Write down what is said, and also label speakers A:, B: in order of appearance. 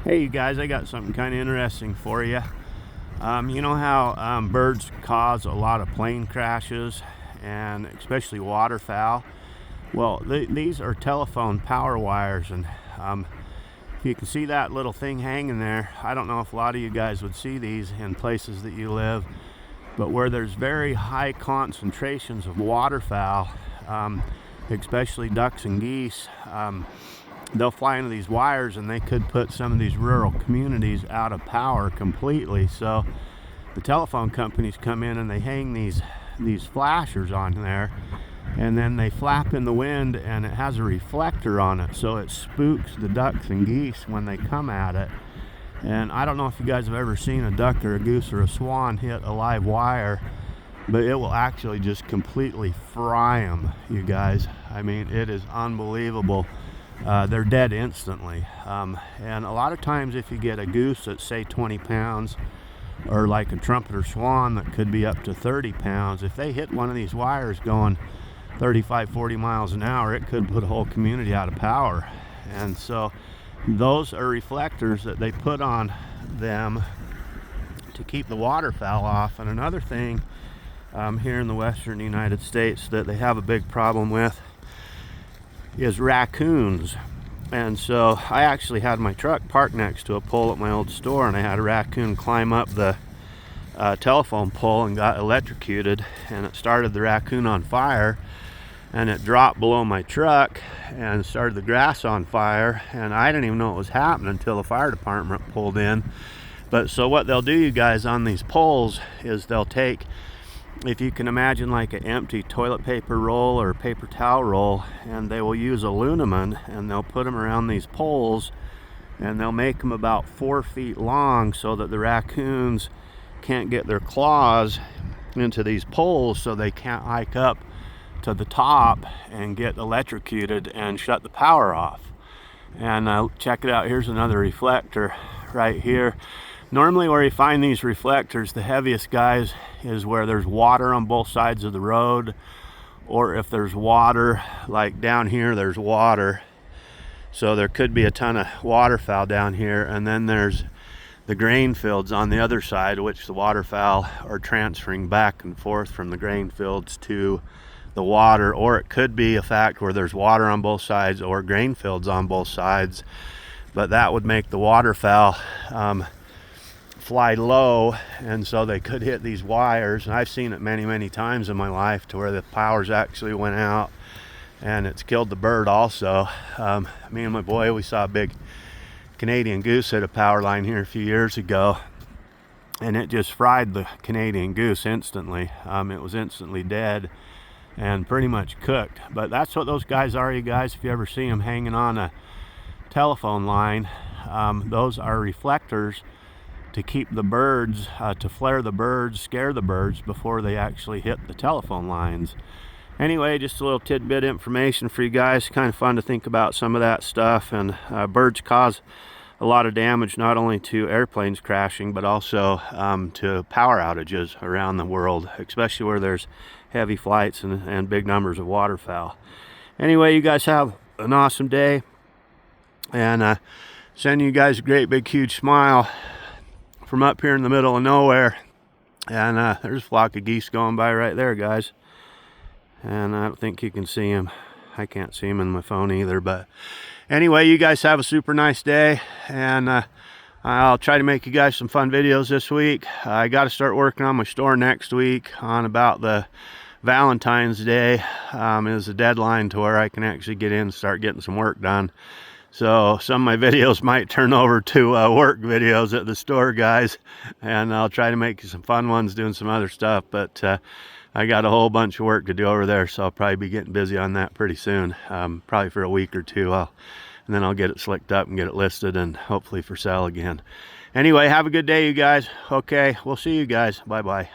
A: Hey you guys, I got something kind of interesting for you. You know how birds cause a lot of plane crashes and especially waterfowl? Well, these are telephone power wires, and if you can see that little thing hanging there, I don't know if a lot of you guys would see these in places that you live, but where there's very high concentrations of waterfowl, especially ducks and geese, they'll fly into these wires and they could put some of these rural communities out of power completely. So the telephone companies come in and they hang these flashers on there, and then they flap in the wind, and it has a reflector on it, so it spooks the ducks and geese when they come at it. And I don't know if you guys have ever seen a duck or a goose or a swan hit a live wire, but it will actually just completely fry them, you guys. I mean, it is unbelievable. They're dead instantly. And a lot of times if you get a goose that's say 20 pounds, or like a trumpet or swan that could be up to 30 pounds, if they hit one of these wires going 35-40 miles an hour, it could put a whole community out of power. And so those are reflectors that they put on them to keep the waterfowl off. And another thing here in the western United States that they have a big problem with is raccoons. And so I actually had my truck parked next to a pole at my old store, and I had a raccoon climb up the telephone pole and got electrocuted, and it started the raccoon on fire, and it dropped below my truck and started the grass on fire, and I didn't even know it was happening until the fire department pulled in. But so what they'll do, you guys, on these poles is they'll take, if you can imagine like an empty toilet paper roll or paper towel roll, and they will use aluminum and they'll put them around these poles, and they'll make them about 4 feet long so that the raccoons can't get their claws into these poles, so they can't hike up to the top and get electrocuted and shut the power off. And check it out, here's another reflector right here. Normally where you find these reflectors, the heaviest guys, is where there's water on both sides of the road, or if there's water, like down here there's water, so there could be a ton of waterfowl down here. And then there's the grain fields on the other side, which the waterfowl are transferring back and forth from the grain fields to the water. Or it could be a fact where there's water on both sides or grain fields on both sides, but that would make the waterfowl fly low, and so they could hit these wires. And I've seen it many times in my life to where the powers actually went out and it's killed the bird also. Me and my boy, we saw a big Canadian goose hit a power line here a few years ago, and it just fried the Canadian goose instantly. It was instantly dead and pretty much cooked. But that's what those guys are, you guys. If you ever see them hanging on a telephone line, those are reflectors to keep the birds, to flare the birds, scare the birds before they actually hit the telephone lines. Anyway, just a little tidbit information for you guys. Kind of fun to think about some of that stuff. And birds cause a lot of damage, not only to airplanes crashing, but also to power outages around the world, especially where there's heavy flights and big numbers of waterfowl. Anyway, you guys have an awesome day, and sending you guys a great big huge smile from up here in the middle of nowhere. And there's a flock of geese going by right there, guys, and I don't think you can see them. I can't see them in my phone either. But anyway, you guys have a super nice day, and I'll try to make you guys some fun videos this week. I got to start working on my store next week on about the Valentine's Day is the deadline to where I can actually get in and start getting some work done. So some of my videos might turn over to work videos at the store, guys, and I'll try to make you some fun ones doing some other stuff. But I got a whole bunch of work to do over there, so I'll probably be getting busy on that pretty soon, probably for a week or two. And then I'll get it slicked up and get it listed and hopefully for sale again. Anyway, have a good day, you guys. Okay, we'll see you guys. Bye-bye.